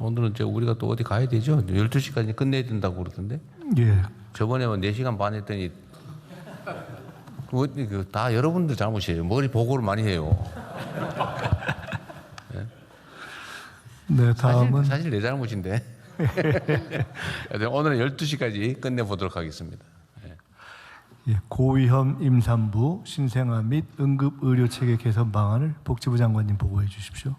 오늘은 우리가 또 어디 가야 되죠? 12시까지 끝내야 된다고 그러던데. 예. 저번에 4시간 반 했더니 다 여러분들 잘못이에요. 머리 보고를 많이 해요. 네, 다음은 사실 내 잘못인데. 오늘은 12시까지 끝내보도록 하겠습니다. 예, 고위험 임산부 신생아 및 응급의료체계 개선 방안을 복지부 장관님 보고해 주십시오.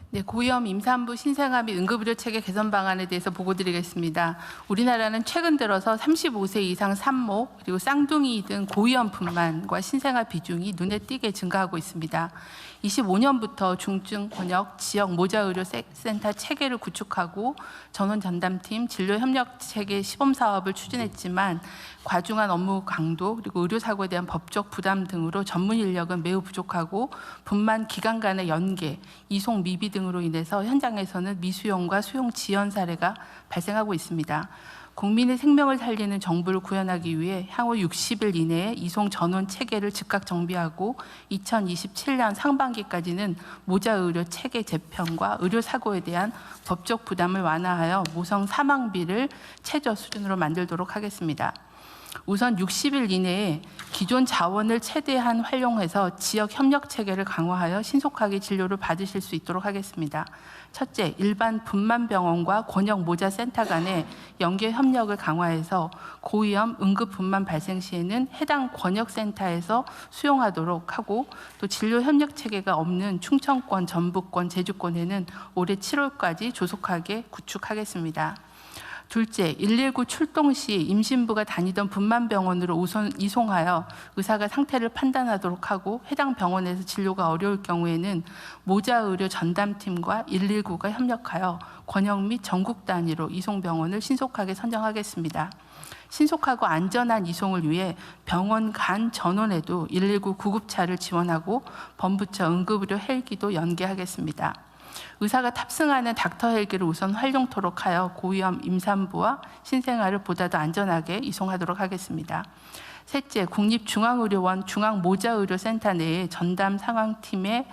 네, 고위험 임산부 신생아 및 응급의료 체계 개선 방안에 대해서 보고드리겠습니다. 우리나라는 최근 들어서 35세 이상 산모 그리고 쌍둥이 등 고위험 분만과 신생아 비중이 눈에 띄게 증가하고 있습니다. 25년부터 중증 권역 지역 모자의료센터 체계를 구축하고 전원 전담팀 진료 협력 체계 시범 사업을 추진했지만 과중한 업무 강도 그리고 의료 사고에 대한 법적 부담 등으로 전문 인력은 매우 부족하고 분만 기관 간의 연계, 이송 미비 등으로 인해서 현장에서는 미수용과 수용 지연 사례가 발생하고 있습니다. 국민의 생명을 살리는 정부를 구현하기 위해 향후 60일 이내에 이송 전원 체계를 즉각 정비하고 2027년 상반기까지는 모자의료 체계 재편과 의료 사고에 대한 법적 부담을 완화하여 모성 사망비를 최저 수준으로 만들도록 하겠습니다. 우선 60일 이내에 기존 자원을 최대한 활용해서 지역 협력 체계를 강화하여 신속하게 진료를 받으실 수 있도록 하겠습니다. 첫째, 일반 분만병원과 권역 모자센터 간의 연계 협력을 강화해서 고위험 응급 분만 발생 시에는 해당 권역센터에서 수용하도록 하고 또 진료 협력 체계가 없는 충청권, 전북권, 제주권에는 올해 7월까지 조속하게 구축하겠습니다. 둘째, 119 출동 시 임신부가 다니던 분만병원으로 우선 이송하여 의사가 상태를 판단하도록 하고 해당 병원에서 진료가 어려울 경우에는 모자의료 전담팀과 119가 협력하여 권역 및 전국 단위로 이송병원을 신속하게 선정하겠습니다. 신속하고 안전한 이송을 위해 병원 간 전원에도 119 구급차를 지원하고 범부처 응급의료 헬기도 연계하겠습니다. 의사가 탑승하는 닥터 헬기를 우선 활용토록 하여 고위험 임산부와 신생아를 보다 더 안전하게 이송하도록 하겠습니다. 셋째, 국립중앙의료원 중앙모자의료센터 내에 전담 상황팀의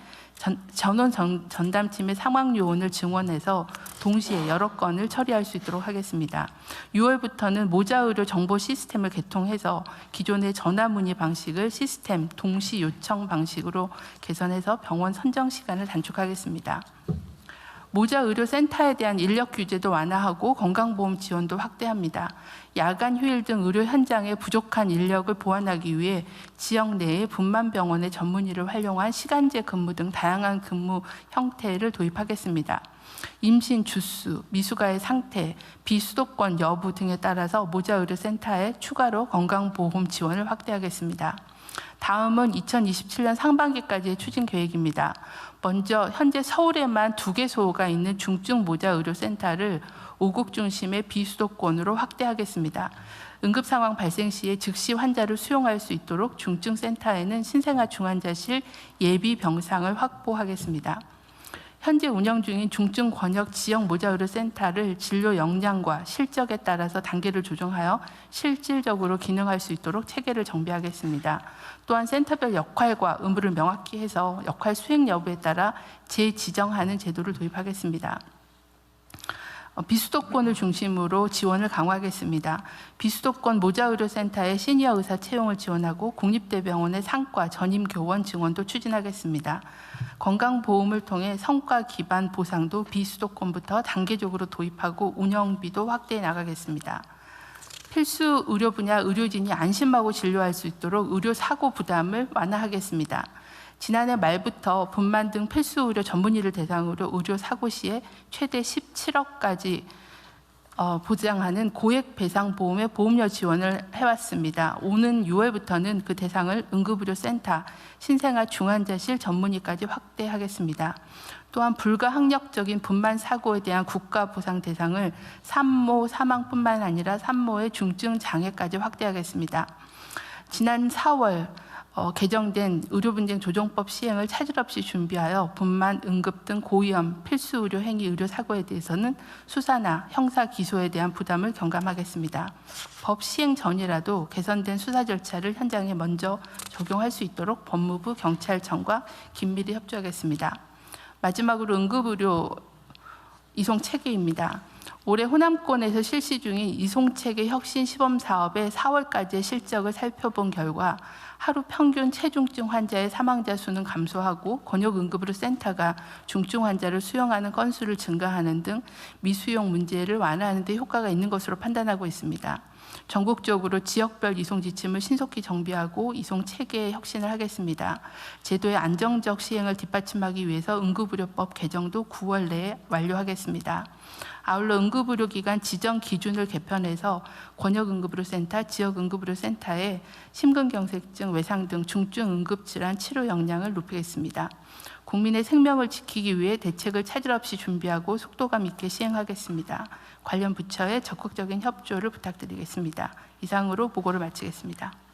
전원 전담팀의 상황 요원을 증원해서 동시에 여러 건을 처리할 수 있도록 하겠습니다. 6월부터는 모자의료 정보 시스템을 개통해서 기존의 전화 문의 방식을 시스템 동시 요청 방식으로 개선해서 병원 선정 시간을 단축하겠습니다. 모자의료센터에 대한 인력 규제도 완화하고 건강보험 지원도 확대합니다. 야간 휴일 등 의료 현장에 부족한 인력을 보완하기 위해 지역 내에 분만병원의 전문의를 활용한 시간제 근무 등 다양한 근무 형태를 도입하겠습니다. 임신 주수, 미숙아의 상태, 비수도권 여부 등에 따라서 모자의료센터에 추가로 건강보험 지원을 확대하겠습니다. 다음은 2027년 상반기까지의 추진 계획입니다. 먼저 현재 서울에만 2개소가 있는 중증 모자의료센터를 5국 중심의 비수도권으로 확대하겠습니다. 응급 상황 발생 시에 즉시 환자를 수용할 수 있도록 중증센터에는 신생아 중환자실 예비 병상을 확보하겠습니다. 현재 운영 중인 중증 권역 지역 모자의료센터를 진료 역량과 실적에 따라서 단계를 조정하여 실질적으로 기능할 수 있도록 체계를 정비하겠습니다. 또한 센터별 역할과 의무를 명확히 해서 역할 수행 여부에 따라 재지정하는 제도를 도입하겠습니다. 비수도권을 중심으로 지원을 강화하겠습니다. 비수도권 모자의료센터의 시니어 의사 채용을 지원하고 국립대병원의 상과 전임교원 증원도 추진하겠습니다. 건강보험을 통해 성과 기반 보상도 비수도권부터 단계적으로 도입하고 운영비도 확대해 나가겠습니다. 필수 의료 분야 의료진이 안심하고 진료할 수 있도록 의료 사고 부담을 완화하겠습니다. 지난해 말부터 분만 등 필수 의료 전문의를 대상으로 의료 사고 시에 최대 17억까지 보장하는 고액 배상 보험의 보험료 지원을 해왔습니다. 오는 6월부터는 그 대상을 응급의료센터, 신생아 중환자실 전문의까지 확대하겠습니다. 또한 불가항력적인 분만 사고에 대한 국가 보상 대상을 산모 사망뿐만 아니라 산모의 중증 장애까지 확대하겠습니다. 지난 4월 개정된 의료분쟁 조정법 시행을 차질 없이 준비하여 분만, 응급 등 고위험 필수 의료 행위 의료 사고에 대해서는 수사나 형사 기소에 대한 부담을 경감하겠습니다. 법 시행 전이라도 개선된 수사 절차를 현장에 먼저 적용할 수 있도록 법무부, 경찰청과 긴밀히 협조하겠습니다. 마지막으로 응급의료 이송체계입니다. 올해 호남권에서 실시 중인 이송체계 혁신 시범 사업의 4월까지의 실적을 살펴본 결과 하루 평균 체중증 환자의 사망자 수는 감소하고 권역응급의료 센터가 중증 환자를 수용하는 건수를 증가하는 등 미수용 문제를 완화하는 데 효과가 있는 것으로 판단하고 있습니다. 전국적으로 지역별 이송 지침을 신속히 정비하고 이송 체계의 혁신을 하겠습니다. 제도의 안정적 시행을 뒷받침하기 위해서 응급의료법 개정도 9월 내에 완료하겠습니다. 아울러 응급의료기관 지정 기준을 개편해서 권역응급의료센터, 지역응급의료센터에 심근경색증, 외상 등 중증 응급질환 치료 역량을 높이겠습니다. 국민의 생명을 지키기 위해 대책을 차질 없이 준비하고 속도감 있게 시행하겠습니다. 관련 부처의 적극적인 협조를 부탁드리겠습니다. 이상으로 보고를 마치겠습니다.